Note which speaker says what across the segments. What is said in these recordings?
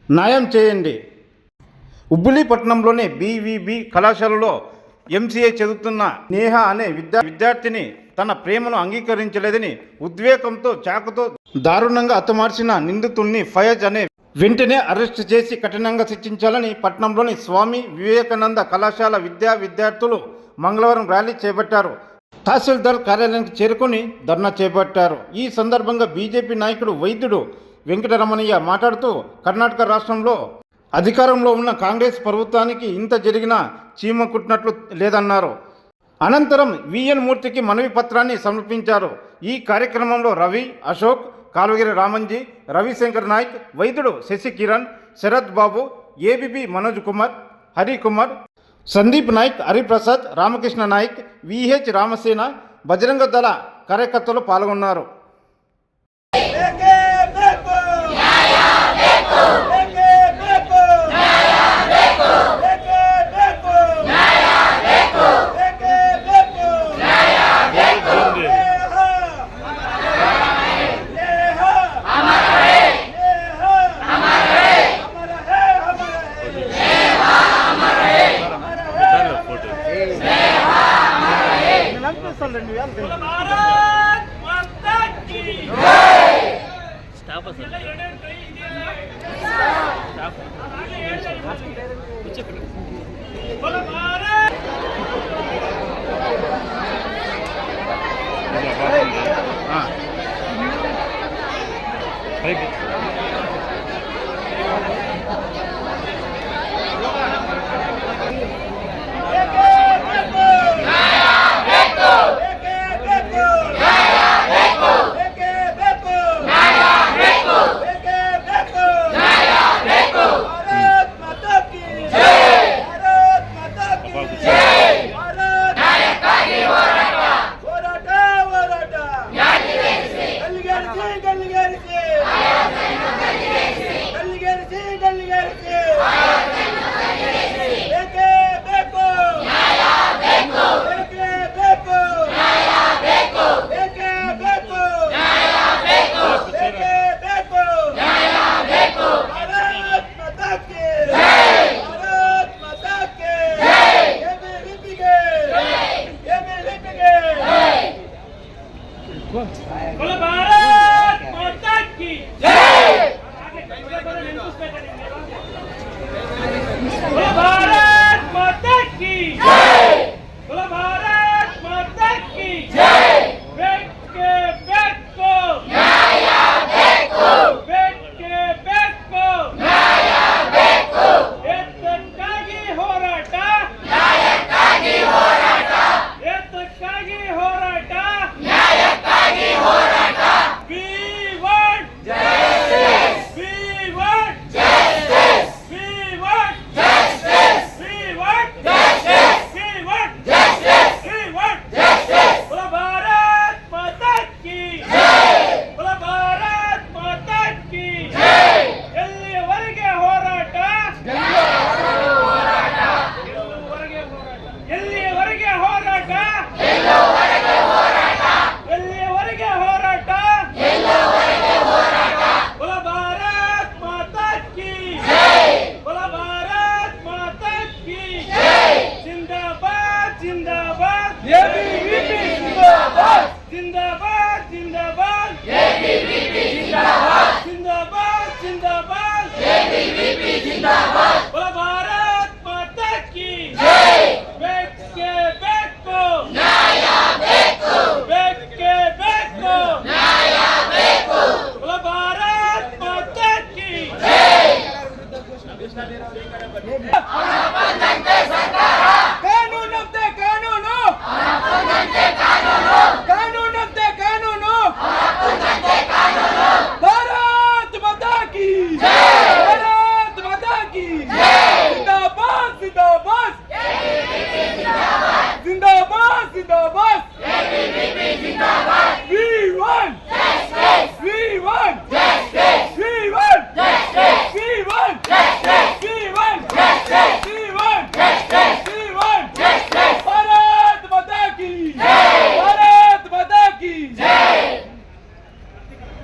Speaker 1: న్యాయం చేయండి. ఉబ్బులిపట్నంలోని బీవీబీ కళాశాలలో ఎంసీఏ చదువుతున్న నేహ అనే విద్యార్థిని తన ప్రేమను అంగీకరించలేదని ఉద్వేగంతో చాకుతో దారుణంగా హతమార్చిన నిందితుడిని ఫయాజ్ అనే వెంటనే అరెస్టు చేసి కఠినంగా శిక్షించాలని పట్నంలోని స్వామి వివేకానంద కళాశాల విద్యార్థులు మంగళవారం ర్యాలీ చేపట్టారు. తహసీల్దార్ కార్యాలయానికి చేరుకొని ధర్నా చేపట్టారు. ఈ సందర్భంగా బీజేపీ నాయకుడు వైద్యుడు వెంకటరమణయ్య మాట్లాడుతూ కర్ణాటక రాష్ట్రంలో అధికారంలో ఉన్న కాంగ్రెస్ ప్రభుత్వానికి ఇంత జరిగినా చీమ కుట్టినట్లు లేదన్నారు. అనంతరం విఎన్ మూర్తికి మనవి పత్రాన్ని సమర్పించారు. ఈ కార్యక్రమంలో రవి, అశోక్, కాలుగిరి రామంజీ, రవిశంకర్ నాయక్, వైద్యుడు శశి కిరణ్, శరత్ బాబు, ఏబీబీ మనోజ్ కుమార్, హరికుమార్, సందీప్ నాయక్, హరిప్రసాద్, రామకృష్ణ నాయక్, విహెచ్ రామసేన, బజరంగ దళ కార్యకర్తలు పాల్గొన్నారు.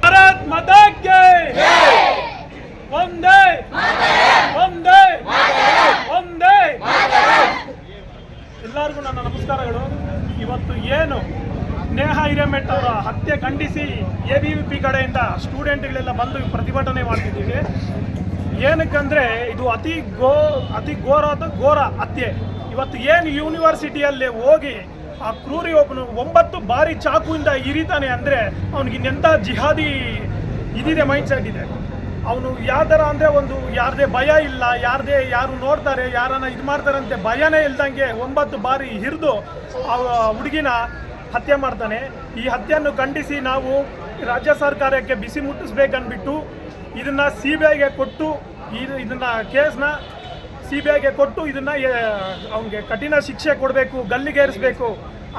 Speaker 2: भारत माता की जय। वंदे ಎಲ್ಲರಿಗೂ ನನ್ನ ನಮಸ್ಕಾರಗಳು. ಇವತ್ತು ಏನು ನೇಹಾ ಹಿರೇಮಠ್ ಅವರ ಹತ್ಯೆ ಖಂಡಿಸಿ ABVP ಕಡೆಯಿಂದ ಸ್ಟೂಡೆಂಟ್ಗಳೆಲ್ಲ ಬಂದು ಪ್ರತಿಭಟನೆ ಮಾಡ್ತಿದ್ದೀವಿ. ಏನಕ್ಕಂದರೆ ಇದು ಅತಿ ಘೋರ ಹತ್ಯೆ. ಇವತ್ತು ಏನು ಯೂನಿವರ್ಸಿಟಿಯಲ್ಲಿ ಹೋಗಿ ಆ ಕ್ರೂರಿ ಒಬ್ಬನು 9 ಬಾರಿ ಚಾಕುವಿಂದ ಇರಿತಾನೆ ಅಂದರೆ ಅವ್ನಿಗೆ ಇನ್ನೆಂಥ ಜಿಹಾದಿ ಇದಿದೆ, ಮೈಂಡ್ಸೆಟ್ ಇದೆ. ಅವನು ಯಾವ ಥರ ಅಂದರೆ ಒಂದು ಯಾರದೇ ಭಯ ಇಲ್ಲ, ಯಾರು ನೋಡ್ತಾರೆ ಯಾರನ್ನ ಇದು ಮಾಡ್ತಾರಂತೆ ಭಯನೇ ಇಲ್ದಂಗೆ 9 ಬಾರಿ ಹಿರಿದು ಆ ಹುಡುಗಿನ ಹತ್ಯೆ ಮಾಡ್ತಾನೆ. ಈ ಹತ್ಯೆಯನ್ನು ಖಂಡಿಸಿ ನಾವು ರಾಜ್ಯ ಸರ್ಕಾರಕ್ಕೆ ಬಿಸಿ ಮುಟ್ಟಿಸ್ಬೇಕನ್ಬಿಟ್ಟು ಇದನ್ನು CBIಗೆ ಕೊಟ್ಟು ಇದನ್ನು ಕೇಸ್ನ CBIಗೆ ಕೊಟ್ಟು ಇದನ್ನು ಅವನಿಗೆ ಕಠಿಣ ಶಿಕ್ಷೆ ಕೊಡಬೇಕು, ಗಲ್ಲಿಗೇರಿಸಬೇಕು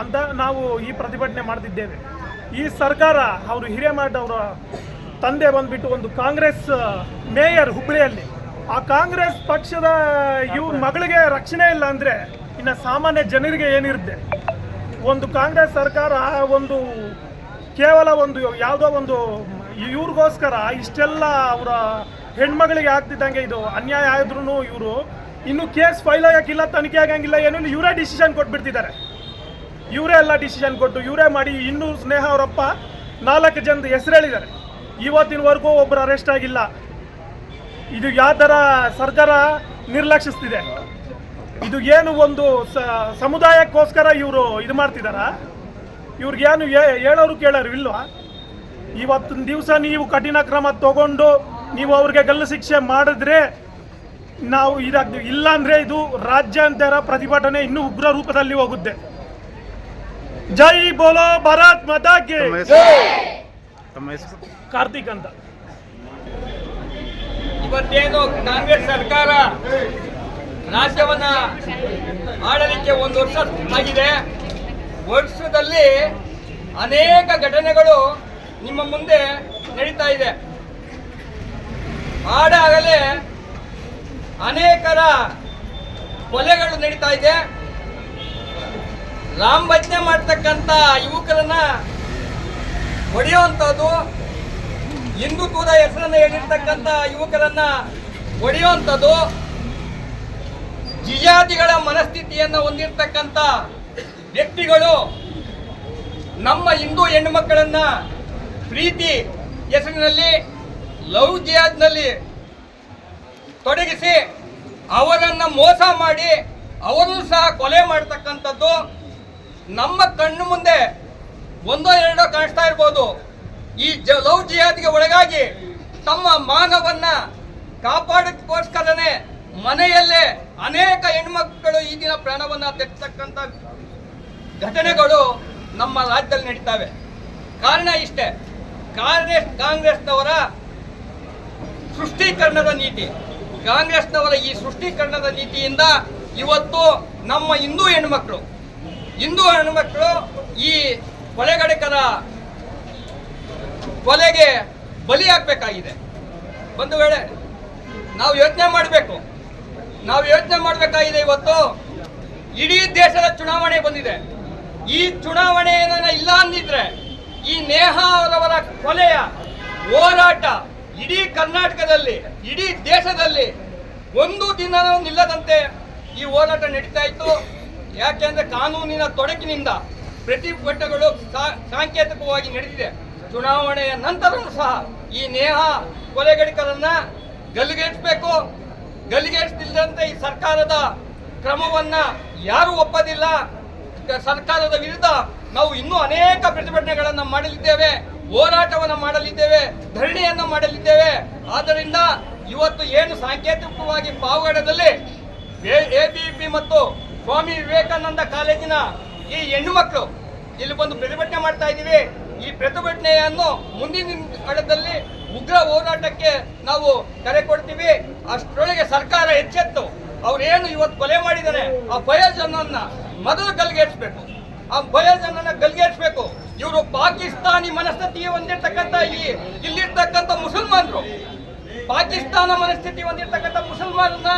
Speaker 2: ಅಂತ ನಾವು ಈ ಪ್ರತಿಭಟನೆ ಮಾಡ್ತಿದ್ದೇವೆ. ಈ ಸರ್ಕಾರ ಅವರು ಹಿರೇಮಠ್ ಅವರ ತಂದೆ ಬಂದುಬಿಟ್ಟು ಒಂದು ಕಾಂಗ್ರೆಸ್ ಮೇಯರ್ ಹುಬ್ಬಳ್ಳಿಯಲ್ಲಿ, ಆ ಕಾಂಗ್ರೆಸ್ ಪಕ್ಷದ ಇವ್ರ ಮಗಳಿಗೆ ರಕ್ಷಣೆ ಇಲ್ಲ ಅಂದರೆ ಇನ್ನು ಸಾಮಾನ್ಯ ಜನರಿಗೆ ಏನಿರುತ್ತೆ? ಒಂದು ಕಾಂಗ್ರೆಸ್ ಸರ್ಕಾರ ಒಂದು ಕೇವಲ ಒಂದು ಯಾವುದೋ ಒಂದು ಇವ್ರಿಗೋಸ್ಕರ ಇಷ್ಟೆಲ್ಲ ಅವರ ಹೆಣ್ಮಗಳಿಗೆ ಆಗ್ತಿದ್ದಂಗೆ ಇದು ಅನ್ಯಾಯ ಆದ್ರೂ ಇವರು ಇನ್ನೂ ಕೇಸ್ ಫೈಲ್ ಆಗೋಕ್ಕಿಲ್ಲ, ತನಿಖೆ ಆಗಂಗಿಲ್ಲ, ಏನಿಲ್ಲ, ಇವರೇ ಡಿಸಿಷನ್ ಕೊಟ್ಬಿಡ್ತಿದ್ದಾರೆ. ಇವರೇ ಎಲ್ಲ ಡಿಸಿಷನ್ ಕೊಟ್ಟು ಇವರೇ ಮಾಡಿ ಇನ್ನೂ ಸ್ನೇಹ ಅವರಪ್ಪ 4 ಜನದ ಹೆಸರು ಹೇಳಿದ್ದಾರೆ. ಇವತ್ತಿನವರೆಗೂ ಒಬ್ಬರು ಅರೆಸ್ಟ್ ಆಗಿಲ್ಲ. ಇದು ಯಾವ ಥರ ಸರ್ಕಾರ ನಿರ್ಲಕ್ಷಿಸ್ತಿದೆ? ಇದು ಏನು ಒಂದು ಸಮುದಾಯಕ್ಕೋಸ್ಕರ ಇವರು ಇದು ಮಾಡ್ತಿದಾರ? ಇವ್ರಿಗೇನು ಹೇಳೋರು ಕೇಳೋರು ಇಲ್ವಾ? ಇವತ್ತಿನ ದಿವಸ ನೀವು ಕಠಿಣ ಕ್ರಮ ತಗೊಂಡು ನೀವು ಅವ್ರಿಗೆ ಗಲ್ಲು ಶಿಕ್ಷೆ ಮಾಡಿದ್ರೆ ನಾವು ಇದಾಗ್ತೀವಿ, ಇಲ್ಲ ಅಂದರೆ ಇದು ರಾಜ್ಯಾಂತರ ಪ್ರತಿಭಟನೆ ಇನ್ನೂ ಉಗ್ರ ರೂಪದಲ್ಲಿ ಹೋಗುತ್ತೆ. ಜೈ ಬೋಲೋ ಭಾರತ್ ಮಾತಾ ಕಿ ಕಾರ್ತಿಕ್ ಅಂತ.
Speaker 3: ಇವತ್ತೇನು ಕಾಂಗ್ರೆಸ್ ಸರ್ಕಾರ ರಾಜ್ಯವನ್ನ ಆಡಲಿಕ್ಕೆ 1 ವರ್ಷ ಆಗಿದೆ. ವರ್ಷದಲ್ಲಿ ಅನೇಕ ಘಟನೆಗಳು ನಿಮ್ಮ ಮುಂದೆ ನಡೀತಾ ಇದೆ. ಆಡಾಗಲೇ ಅನೇಕರ ಕೊಲೆಗಳು ನಡೀತಾ ಇದೆ. ರಾಮ್ ಭಜನೆ ಮಾಡ್ತಕ್ಕಂಥ ಯುವಕರನ್ನ ಹೊಡೆಯುವಂಥದ್ದು, ಹಿಂದುತ್ವದ ಹೆಸರನ್ನು ಹೇಳಿರ್ತಕ್ಕಂಥ ಯುವಕರನ್ನ ಹೊಡೆಯುವಂಥದ್ದು, ಜಿಹಾದಿಗಳ ಮನಸ್ಥಿತಿಯನ್ನು ಹೊಂದಿರತಕ್ಕಂಥ ವ್ಯಕ್ತಿಗಳು ನಮ್ಮ ಹಿಂದೂ ಹೆಣ್ಣು ಮಕ್ಕಳನ್ನ ಪ್ರೀತಿ ಹೆಸರಿನಲ್ಲಿ ಲವ್ ಜಿಹಾದ್ನಲ್ಲಿ ತೊಡಗಿಸಿ ಅವರನ್ನು ಮೋಸ ಮಾಡಿ ಅವರನ್ನು ಸಹ ಕೊಲೆ ಮಾಡ್ತಕ್ಕಂಥದ್ದು ನಮ್ಮ ಕಣ್ಣು ಮುಂದೆ 1-2 ಕಾಣಿಸ್ತಾ ಇರ್ಬೋದು. ಈ ಲವ್ ಜಿಹಾದ್ಗೆ ಒಳಗಾಗಿ ತಮ್ಮ ಮಾನವನ್ನ ಕಾಪಾಡೋಕ್ಕೋಸ್ಕರನೇ ಮನೆಯಲ್ಲೇ ಅನೇಕ ಹೆಣ್ಮಕ್ಕಳು ಈ ದಿನ ಪ್ರಾಣವನ್ನ ತೆಗೆತಕ್ಕಂಥ ಘಟನೆಗಳು ನಮ್ಮ ರಾಜ್ಯದಲ್ಲಿ ನಡೀತಾವೆ. ಕಾರಣ ಇಷ್ಟೇ, ಕಾಂಗ್ರೆಸ್ನವರ ಸೃಷ್ಟೀಕರಣದ ನೀತಿ. ಕಾಂಗ್ರೆಸ್ನವರ ಈ ಸೃಷ್ಟೀಕರಣದ ನೀತಿಯಿಂದ ಇವತ್ತು ನಮ್ಮ ಹಿಂದೂ ಹೆಣ್ಮಕ್ಳು ಈ ಕೊಲೆಗಡಕರ ಕೊಲೆಗೆ ಬಲಿಯಾಗಬೇಕಾಗಿದೆ. ಒಂದು ವೇಳೆ ನಾವು ಯೋಚನೆ ಮಾಡಬೇಕಾಗಿದೆ. ಇವತ್ತು ಇಡೀ ದೇಶದ ಚುನಾವಣೆ ಬಂದಿದೆ. ಈ ಚುನಾವಣೆಯನ್ನ ಇಲ್ಲ ಅಂದಿದ್ರೆ ಈ ನೇಹಾ ಅವರವರ ಕೊಲೆಯ ಹೋರಾಟ ಇಡೀ ಕರ್ನಾಟಕದಲ್ಲಿ, ಇಡೀ ದೇಶದಲ್ಲಿ ಒಂದು ದಿನ ನಿಲ್ಲದಂತೆ ಈ ಹೋರಾಟ ನಡೀತಾ ಇತ್ತು. ಯಾಕೆಂದ್ರೆ ಕಾನೂನಿನ ತೊಡಕಿನಿಂದ ಪ್ರತಿಭಟನೆಗಳು ಸಾಂಕೇತಿಕವಾಗಿ ನಡೆದಿದೆ. ಚುನಾವಣೆಯ ನಂತರವೂ ಸಹ ಈ ನೇಹಾ ಕೊಲೆಗಡಿಕರನ್ನ ಗಲ್ಲಿಗೇರಿಸದಿಲ್ಲದಂತೆ ಈ ಸರ್ಕಾರದ ಕ್ರಮವನ್ನ ಯಾರೂ ಒಪ್ಪದಿಲ್ಲ. ಸರ್ಕಾರದ ವಿರುದ್ಧ ನಾವು ಇನ್ನೂ ಅನೇಕ ಪ್ರತಿಭಟನೆಗಳನ್ನು ಮಾಡಲಿದ್ದೇವೆ, ಹೋರಾಟವನ್ನು ಮಾಡಲಿದ್ದೇವೆ, ಧರಣಿಯನ್ನು ಮಾಡಲಿದ್ದೇವೆ. ಆದ್ದರಿಂದ ಇವತ್ತು ಏನು ಸಾಂಕೇತಿಕವಾಗಿ ಪಾವಗಡದಲ್ಲಿ ABVP ಮತ್ತು ಸ್ವಾಮಿ ವಿವೇಕಾನಂದ ಕಾಲೇಜಿನ ಈ ಹೆಣ್ಣು ಮಕ್ಕಳು ಇಲ್ಲಿ ಬಂದು ಪ್ರತಿಭಟನೆ ಮಾಡ್ತಾ ಇದ್ದೀವಿ. ಈ ಪ್ರತಿಭಟನೆಯನ್ನು ಮುಂದಿನ ಕಾಲದಲ್ಲಿ ಉಗ್ರ ಹೋರಾಟಕ್ಕೆ ನಾವು ಕರೆ ಕೊಡ್ತೀವಿ. ಅಷ್ಟರೊಳಗೆ ಸರ್ಕಾರ ಎಚ್ಚೆತ್ತು ಅವ್ರೇನು ಇವತ್ತು ಕೊಲೆ ಮಾಡಿದ್ದಾರೆ ಆ ಫಯಾಜನ್ನ ಮೊದಲು ಗಲ್ಗೇರಿಸಬೇಕು. ಇವರು ಪಾಕಿಸ್ತಾನಿ ಮನಸ್ಥಿತಿ ಹೊಂದಿರತಕ್ಕಂಥ ಇಲ್ಲಿರ್ತಕ್ಕಂಥ ಮುಸಲ್ಮಾನರು, ಪಾಕಿಸ್ತಾನ ಮನಸ್ಥಿತಿ ಹೊಂದಿರತಕ್ಕಂಥ ಮುಸಲ್ಮಾನರನ್ನ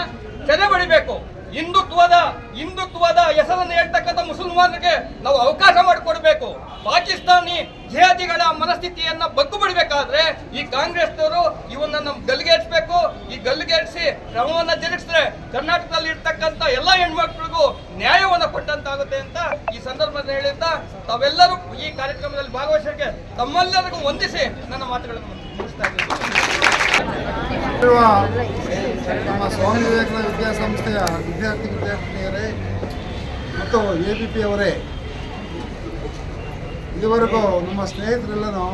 Speaker 3: ಸೆರೆ ಬಡಿಬೇಕು. ಹಿಂದುತ್ವದ ಹೆಸರನ್ನು ಹೇಳ್ತಕ್ಕಂಥ ಮುಸಲ್ಮಾನರಿಗೆ ನಾವು ಅವಕಾಶ ಮಾಡಿಕೊಡ್ಬೇಕು. ಪಾಕಿಸ್ತಾನಿ ಜಿಹಾದಿಗಳ ಮನಸ್ಥಿತಿಯನ್ನ ಬಗ್ಗು ಬಿಡಬೇಕಾದ್ರೆ ಈ ಕಾಂಗ್ರೆಸ್ನವರು ಇವನ್ನ ಗಲ್ಲಿಗೇರಿಸಬೇಕು. ಈ ಗಲ್ಲಿಗೇರಿಸಿ ಕ್ರಮವನ್ನ ಜರುಗಿಸಿದ್ರೆ ಕರ್ನಾಟಕದಲ್ಲಿ ಇರ್ತಕ್ಕಂಥ ಎಲ್ಲ ಹೆಣ್ಮಕ್ಳಿಗೂ ನ್ಯಾಯವನ್ನು ಕೊಟ್ಟಂತಾಗುತ್ತೆ ಅಂತ ಈ ಸಂದರ್ಭದಲ್ಲಿ ಹೇಳಿದ್ದ ತಾವೆಲ್ಲರೂ ಈ ಕಾರ್ಯಕ್ರಮದಲ್ಲಿ ಭಾಗವಹಿಸಕ್ಕೆ ತಮ್ಮೆಲ್ಲರಿಗೂ ವಂದಿಸಿ ನನ್ನ ಮಾತುಗಳನ್ನು ಮುಗಿಸ್ತಾ ಇದ್ದೀನಿ.
Speaker 4: ನಮ್ಮ ಸ್ವಾಮಿ ವಿವೇಕಾನಂದ ವಿದ್ಯಾಸಂಸ್ಥೆಯ ವಿದ್ಯಾರ್ಥಿನಿಯರೇ ಮತ್ತು ABP ಅವರೇ, ಇದುವರೆಗೂ ನಮ್ಮ ಸ್ನೇಹಿತರೆಲ್ಲನೂ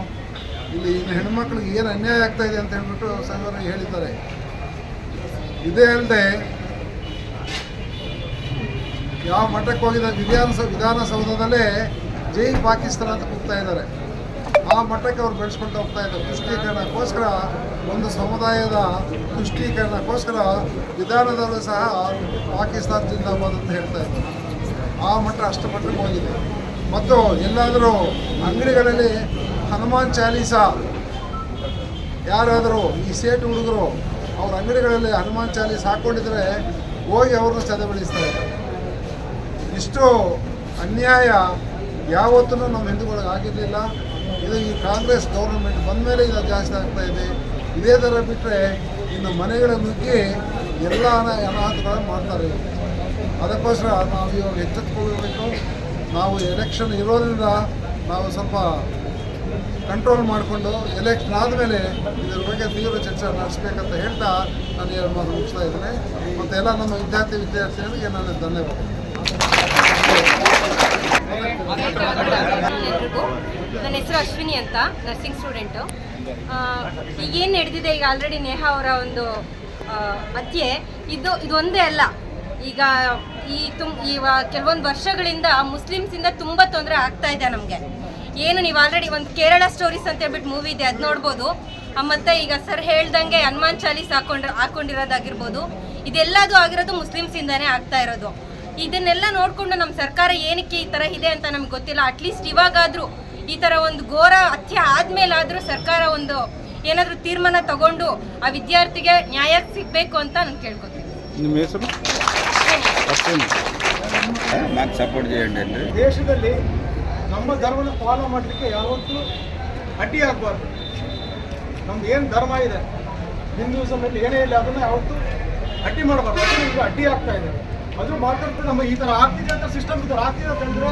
Speaker 4: ಇಲ್ಲಿ ಹೆಣ್ಮಕ್ಳಿಗೆ ಏನು ಅನ್ಯಾಯ ಆಗ್ತಾ ಇದೆ ಅಂತ ಹೇಳ್ಬಿಟ್ಟು ಸಹೋದರರು ಹೇಳಿದ್ದಾರೆ. ಇದೇ ಅಲ್ಲದೆ ಯಾವ ಮಟ್ಟಕ್ಕೆ ಹೋಗಿದ ವಿಧಾನಸೌಧದಲ್ಲೇ ಜೈ ಪಾಕಿಸ್ತಾನ ಅಂತ ಕೂಗ್ತಾ ಇದ್ದಾರೆ. ಆ ಮಟ್ಟಕ್ಕೆ ಅವ್ರು ಬೆಳೆಸ್ಕೊಂಡು ಹೋಗ್ತಾ ಇದ್ದಾರೆ. ತುಷ್ಟೀಕರಣಕ್ಕೋಸ್ಕರ, ಒಂದು ಸಮುದಾಯದ ತುಷ್ಟೀಕರಣಕ್ಕೋಸ್ಕರ ವಿಧಾನದಲ್ಲೂ ಸಹ ಪಾಕಿಸ್ತಾನ ಜಿಂದಾಬಾದ್ ಅಂತ ಹೇಳ್ತಾ ಇದ್ದಾರೆ. ಆ ಮಟ್ಟ ಅಷ್ಟು ಮಟ್ಟಕ್ಕೆ ಹೋಗಿದೆ. ಮತ್ತು ಎಲ್ಲಾದರೂ ಅಂಗಡಿಗಳಲ್ಲಿ ಹನುಮಾನ್ ಚಾಲೀಸ ಯಾರಾದರೂ ಈ ಸೇಟು ಹುಡುಗರು ಅವ್ರ ಅಂಗಡಿಗಳಲ್ಲಿ ಹನುಮಾನ್ ಚಾಲೀಸ್ ಹಾಕ್ಕೊಂಡಿದ್ರೆ ಹೋಗಿ ಅವ್ರನ್ನ ಸದೆಬಳಿಸ್ತಾ ಇದ್ದಾರೆ. ಇಷ್ಟು ಅನ್ಯಾಯ ಯಾವತ್ತೂ ನಮ್ಮ ಹಿಂದೂಗಳಿಗೆ ಆಗಿರಲಿಲ್ಲ. ಇದು ಈ ಕಾಂಗ್ರೆಸ್ ಗೌರ್ಮೆಂಟ್ ಬಂದ ಮೇಲೆ ಇದು ಜಾಸ್ತಿ ಆಗ್ತಾ ಇದೆ. ಇದೇ ಥರ ಬಿಟ್ಟರೆ ಇನ್ನು ಮನೆಗಳ ನುಗ್ಗಿ ಎಲ್ಲ ಅನಾಹುತಗಳನ್ನು ಮಾಡ್ತಾರೆ. ಅದಕ್ಕೋಸ್ಕರ ನಾವು ಇವಾಗ ಎಚ್ಚೆತ್ತುಕೊಳ್ಬೇಕು. ನಾವು ಎಲೆಕ್ಷನ್ ಇರೋದ್ರಿಂದ ನಾವು ಸ್ವಲ್ಪ ಕಂಟ್ರೋಲ್ ಮಾಡಿಕೊಂಡು ಎಲೆಕ್ಷನ್ ಆದಮೇಲೆ ಇದರ ಬಗ್ಗೆ ತೀವ್ರ ಚರ್ಚೆ ನಡೆಸಬೇಕಂತ ಹೇಳ್ತಾ ನಾನು ಎರಡು ಮಾತು ಮುಗಿಸ್ತಾ ಇದ್ದೇನೆ. ಮತ್ತು ಎಲ್ಲ ನಮ್ಮ ವಿದ್ಯಾರ್ಥಿಗಳಿಗೆ ನಾನು ಧನ್ಯವಾದ.
Speaker 5: ಎಲ್ರಿಗೂ ನನ್ನ ಹೆಸರು ಅಶ್ವಿನಿ ಅಂತ, ನರ್ಸಿಂಗ್ ಸ್ಟೂಡೆಂಟು. ಈಗೇನು ನಡೆದಿದೆ, ಈಗ ಆಲ್ರೆಡಿ ನೇಹಾ ಅವರ ಒಂದು ಹತ್ಯೆ, ಇದೊಂದೇ ಅಲ್ಲ. ಈಗ ಕೆಲವೊಂದು ವರ್ಷಗಳಿಂದ ಮುಸ್ಲಿಮ್ಸಿಂದ ತುಂಬ ತೊಂದರೆ ಆಗ್ತಾ ಇದೆ ನಮಗೆ. ಏನು ನೀವು ಆಲ್ರೆಡಿ ಒಂದು ಕೇರಳ ಸ್ಟೋರೀಸ್ ಅಂತ ಹೇಳ್ಬಿಟ್ಟು ಮೂವಿ ಇದೆ, ಅದು ನೋಡ್ಬೋದು. ಮತ್ತು ಈಗ ಸರ್ ಹೇಳ್ದಂಗೆ ಹನುಮಾನ್ ಚಾಲೀಸ್ ಹಾಕೊಂಡಿರೋದಾಗಿರ್ಬೋದು, ಇದೆಲ್ಲದು ಆಗಿರೋದು ಮುಸ್ಲಿಮ್ಸಿಂದನೇ ಆಗ್ತಾ ಇರೋದು. ಇದನ್ನೆಲ್ಲ ನೋಡಿಕೊಂಡು ನಮ್ಮ ಸರ್ಕಾರ ಏನಕ್ಕೆ ಈ ಥರ ಇದೆ ಅಂತ ನಮ್ಗೆ ಗೊತ್ತಿಲ್ಲ. ಅಟ್ಲೀಸ್ಟ್ ಇವಾಗಾದರೂ ಈ ಥರ ಒಂದು ಘೋರ ಹತ್ಯೆ ಆದಮೇಲಾದರೂ ಸರ್ಕಾರ ಒಂದು ಏನಾದರೂ ತೀರ್ಮಾನ ತಗೊಂಡು ಆ ವಿದ್ಯಾರ್ಥಿಗೆ ನ್ಯಾಯ ಸಿಗಬೇಕು ಅಂತ ನಾನು ಕೇಳ್ಕೊತೀನಿ.
Speaker 1: ನಿಮ್ಮ ಹೆಸರು?
Speaker 6: ಸಪೋರ್ಟ್ చేయండి.
Speaker 7: ದೇಶದಲ್ಲಿ ನಮ್ಮ ಧರ್ಮನ ಫಾಲೋ ಮಾಡಲಿಕ್ಕೆ ಯಾವತ್ತೂ ಅಡ್ಡಿ ಆಗಬಾರ್ದು. ನಮ್ದು ಏನು ಧರ್ಮ ಇದೆ, ಹಿಂದೂಸಮಲ್ಲಿ ಏನೇ ಇಲ್ಲ, ಅದನ್ನು ಯಾವತ್ತೂ ಅಡ್ಡಿ ಮಾಡಬಾರ್ದು. ಅದು ಈಗ ಅಡ್ಡಿ ಆಗ್ತಾ ಇದೆ. ಅದು ಮಾತಾಡ್ತಾರೆ ನಮ್ಮ ಈ ಥರ ಆಗ್ತಿದೆ ಅಂತ ಸಿಸ್ಟಮ್ ಈ ಥರ ಆಗ್ತಿದೆ ಅಂತಂದರೆ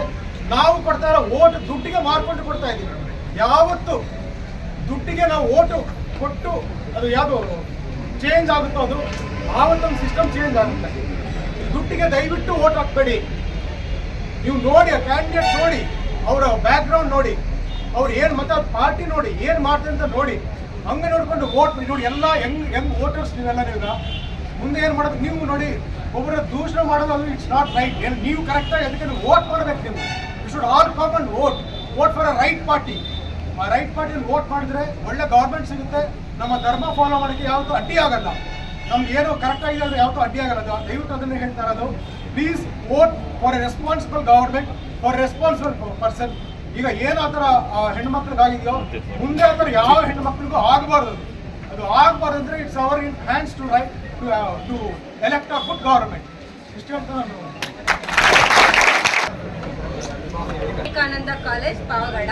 Speaker 7: ನಾವು ಕೊಡ್ತಾ ಇರೋ ಓಟ್ ದುಡ್ಡಿಗೆ ಮಾರ್ಕೊಂಡು ಕೊಡ್ತಾ ಇದ್ದೀವಿ. ಯಾವತ್ತು ದುಡ್ಡಿಗೆ ನಾವು ಓಟು ಕೊಟ್ಟು ಅದು ಯಾವುದು ಚೇಂಜ್ ಆಗುತ್ತೋ ಅದು ಆವತ್ತೊಂದು ಸಿಸ್ಟಮ್ ಚೇಂಜ್ ಆಗುತ್ತೆ. ದುಡ್ಡಿಗೆ ದಯವಿಟ್ಟು ಓಟ್ ಹಾಕ್ಬೇಡಿ. ನೀವು ನೋಡಿ, ಆ ಕ್ಯಾಂಡಿಡೇಟ್ ನೋಡಿ, ಅವರ ಬ್ಯಾಕ್ಗ್ರೌಂಡ್ ನೋಡಿ, ಅವ್ರು ಏನು ಮತ್ತೆ ಪಾರ್ಟಿ ನೋಡಿ, ಏನು ಮಾಡ್ತಾರೆ ಅಂತ ನೋಡಿ, ಹಂಗೆ ನೋಡ್ಕೊಂಡು ಓಟ್ ನೋಡಿ. ಎಲ್ಲ ಯಂಗ್ ವೋಟರ್ಸ್ ನೀವೆಲ್ಲ ಮುಂದೆ ಏನು ಮಾಡೋದು ನೀವು ನೋಡಿ. ಒಬ್ಬರ ದೂಷಣೆ ಮಾಡೋದು ಅದು ಇಟ್ಸ್ ನಾಟ್ ರೈಟ್. ಏನು ನೀವು ಕರೆಕ್ಟಾಗಿ ಅದಕ್ಕೆ ವೋಟ್ ಮಾಡಬೇಕು. ನೀವು you should all come and vote for a right party. ಆ ರೈಟ್ ಪಾರ್ಟಿಯಲ್ಲಿ ವೋಟ್ ಮಾಡಿದ್ರೆ ಒಳ್ಳೆ ಗೌರ್ಮೆಂಟ್ ಸಿಗುತ್ತೆ. ನಮ್ಮ ಧರ್ಮ ಫಾಲೋ ಮಾಡೋಕ್ಕೆ ಯಾವತ್ತೂ ಅಡ್ಡಿ ಆಗಲ್ಲ. ನಮ್ಗೆ ಏನು ಕರೆಕ್ಟಾಗಿದೆ ಅಂದರೆ ಯಾವತ್ತೂ ಅಡ್ಡಿ ಆಗಲ್ಲ. ದಯವಿಟ್ಟು ಅದನ್ನೇ ಹೇಳ್ತಾ ಇರೋದು. Please vote for A responsible government, for responsible person. ಈಗ ಏನು ಆ ಥರ ಹೆಣ್ಮಕ್ಳಿಗಾಗಿದೆಯೋ ಮುಂದೆ ಆ ಥರ ಯಾವ ಹೆಣ್ಮಕ್ಳಿಗೂ ಆಗಬಾರ್ದು. ಅದು ಆಗಬಾರ್ದು ಅಂದರೆ it's our in hands to right to elect a good government. ಇಷ್ಟು ಅಂತ ನಾನು
Speaker 5: ವಿವೇಕಾನಂದ ಕಾಲೇಜ್ ಪಾವಗಡ,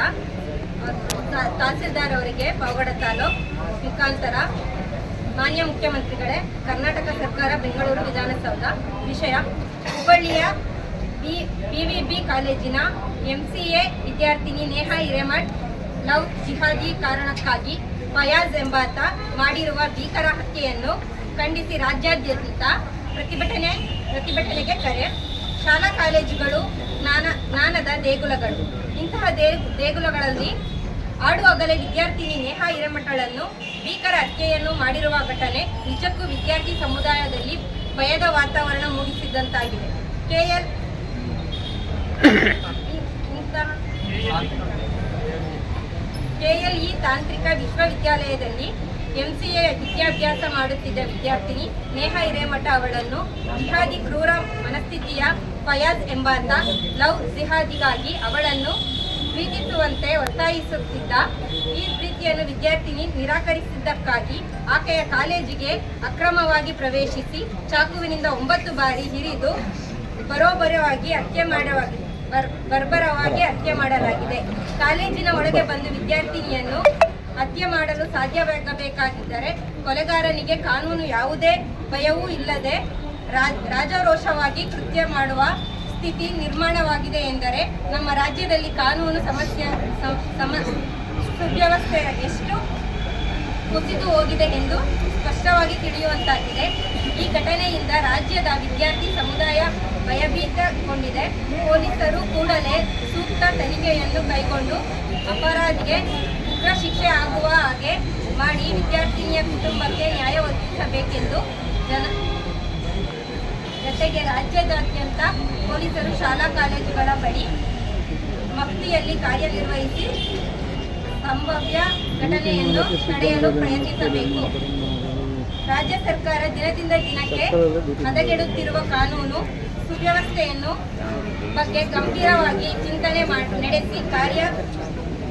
Speaker 5: ತಹಸೀಲ್ದಾರ್ ಅವರಿಗೆ ಪಾವಗಡ ತಾಲೂಕು ಮುಖಾಂತರ ಮಾನ್ಯ ಮುಖ್ಯಮಂತ್ರಿಗಳೇ, ಕರ್ನಾಟಕ ಸರ್ಕಾರ ಬೆಂಗಳೂರು ವಿಧಾನಸೌಧ ವಿಷಯ ಹುಬ್ಬಳ್ಳಿಯ BVB ಕಾಲೇಜಿನ MCA ವಿದ್ಯಾರ್ಥಿನಿ ನೇಹಾ ಹಿರೇಮಠ್ ಲವ್ ಜಿಹಾದಿ ಕಾರಣಕ್ಕಾಗಿ ಫಯಾಜ್ ಎಂಬಾತ ಮಾಡಿರುವ ಭೀಕರ ಹತ್ಯೆಯನ್ನು ಖಂಡಿಸಿ ರಾಜ್ಯಾದ್ಯಂತ ಪ್ರತಿಭಟನೆಗೆ ಕರೆ. ಶಾಲಾ ಕಾಲೇಜುಗಳು ಜ್ಞಾನದ ದೇಗುಲಗಳು. ಇಂತಹ ದೇಗುಲಗಳಲ್ಲಿ ಆಡುವಾಗಲೇ ವಿದ್ಯಾರ್ಥಿನಿ ನೇಹಾ ಹಿರೇಮಠಳನ್ನು ಭೀಕರ ಹತ್ಯೆಯನ್ನು ಮಾಡಿರುವ ಘಟನೆ ನಿಜಕ್ಕೂ ವಿದ್ಯಾರ್ಥಿ ಸಮುದಾಯದಲ್ಲಿ ಭಯದ ವಾತಾವರಣ ಮೂಡಿಸಿದಂತಾಗಿದೆ. KLE ತಾಂತ್ರಿಕ ವಿಶ್ವವಿದ್ಯಾಲಯದಲ್ಲಿ MCA ವಿದ್ಯಾಭ್ಯಾಸ ಮಾಡುತ್ತಿದ್ದ ವಿದ್ಯಾರ್ಥಿನಿ ನೇಹಾ ಹಿರೇಮಠ ಅವಳನ್ನು ಜಿಹಾದಿ ಕ್ರೂರ ಮನಸ್ಥಿತಿಯ ಫಯಾಜ್ ಎಂಬಾತ ಲವ್ ಜಿಹಾದಿಗಾಗಿ ಅವಳನ್ನು ಪ್ರೀತಿಸುವಂತೆ ಒತ್ತಾಯಿಸುತ್ತಿದ್ದ. ಈ ಪ್ರೀತಿಯನ್ನು ವಿದ್ಯಾರ್ಥಿನಿ ನಿರಾಕರಿಸಿದ್ದಕ್ಕಾಗಿ ಆಕೆಯ ಕಾಲೇಜಿಗೆ ಅಕ್ರಮವಾಗಿ ಪ್ರವೇಶಿಸಿ ಚಾಕುವಿನಿಂದ 9 ಬಾರಿ ಇರಿದು ಬರ್ಬರವಾಗಿ ಹತ್ಯೆ ಮಾಡಲಾಗಿದೆ. ಕಾಲೇಜಿನ ಒಳಗೆ ಬಂದು ವಿದ್ಯಾರ್ಥಿನಿಯನ್ನು ಹತ್ಯೆ ಮಾಡಲು ಸಾಧ್ಯವಾಗಬೇಕಾಗಿದ್ದರೆ ಕೊಲೆಗಾರನಿಗೆ ಕಾನೂನು ಯಾವುದೇ ಭಯವೂ ಇಲ್ಲದೆ ರಾಜಾರೋಷವಾಗಿ ಕೃತ್ಯ ಮಾಡುವ ಸ್ಥಿತಿ ನಿರ್ಮಾಣವಾಗಿದೆ ಎಂದರೆ ನಮ್ಮ ರಾಜ್ಯದಲ್ಲಿ ಕಾನೂನು ಸುವ್ಯವಸ್ಥೆ ಎಷ್ಟು ಕುಸಿದು ಹೋಗಿದೆ ಎಂದು ಸ್ಪಷ್ಟವಾಗಿ ತಿಳಿಯುವಂತಾಗಿದೆ. ಈ ಘಟನೆಯಿಂದ ರಾಜ್ಯದ ವಿದ್ಯಾರ್ಥಿ ಸಮುದಾಯ ಭಯಭೀತಗೊಂಡಿದೆ. ಪೊಲೀಸರು ಕೂಡಲೇ ಸೂಕ್ತ ತನಿಖೆಯನ್ನು ಕೈಗೊಂಡು ಅಪರಾಧಿಗೆ ಉಗ್ರ ಶಿಕ್ಷೆ ಆಗುವ ಹಾಗೆ ಮಾಡಿ ವಿದ್ಯಾರ್ಥಿನಿಯ ಕುಟುಂಬಕ್ಕೆ ನ್ಯಾಯ ಒದಗಿಸಬೇಕೆಂದು ಜೊತೆಗೆ ರಾಜ್ಯದಾದ್ಯಂತ ಪೊಲೀಸರು ಶಾಲಾ ಕಾಲೇಜುಗಳ ಬಳಿ ಮಫ್ತಿಯಲ್ಲಿ ಕಾರ್ಯನಿರ್ವಹಿಸಿ ಸಂಭಾವ್ಯ ಘಟನೆಯನ್ನು ತಡೆಯಲು ಪ್ರಯತ್ನಿಸಬೇಕು. ರಾಜ್ಯ ಸರ್ಕಾರ ದಿನದಿಂದ ದಿನಕ್ಕೆ ಹದಗೆಡುತ್ತಿರುವ ಕಾನೂನು ಸುವ್ಯವಸ್ಥೆಯನ್ನು ಬಗ್ಗೆ ಗಂಭೀರವಾಗಿ ಚಿಂತನೆ ನಡೆಸಿ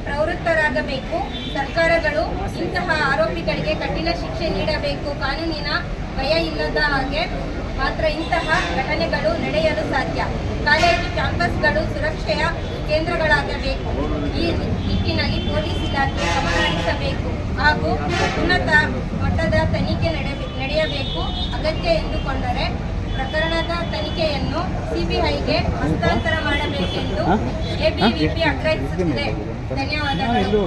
Speaker 5: ಪ್ರವೃತ್ತರಾಗಬೇಕು. ಸರ್ಕಾರಗಳು ಇಂತಹ ಆರೋಪಿಗಳಿಗೆ ಕಠಿಣ ಶಿಕ್ಷೆ ನೀಡಬೇಕು. ಕಾನೂನಿನ ಭಯ ಇಲ್ಲದ ಹಾಗೆ ಮಾತ್ರ ಇಂತಹ ಘಟನೆಗಳು ನಡೆಯಲು ಸಾಧ್ಯ. ಕಾಲೇಜು ಕ್ಯಾಂಪಸ್ಗಳು ಸುರಕ್ಷೆಯ ಕೇಂದ್ರಗಳಾಗಬೇಕು. ಈ ನಿಟ್ಟಿನಲ್ಲಿ ಪೊಲೀಸ್ ಇಲಾಖೆ ಗಮನ ಹರಿಸಬೇಕು ಹಾಗೂ ಉನ್ನತ ಮಟ್ಟದ ತನಿಖೆ ನಡೆಯಬೇಕು. ಅಗತ್ಯ ಎಂದುಕೊಂಡರೆ ಪ್ರಕರಣದ ತನಿಖೆಯನ್ನು ಸಿಬಿಐಗೆ ಹಸ್ತಾಂತರ ಮಾಡಬೇಕೆಂದು ಎಬಿವಿಪಿ ಆಗ್ರಹಿಸುತ್ತಿದೆ. ಧನ್ಯವಾದಗಳು.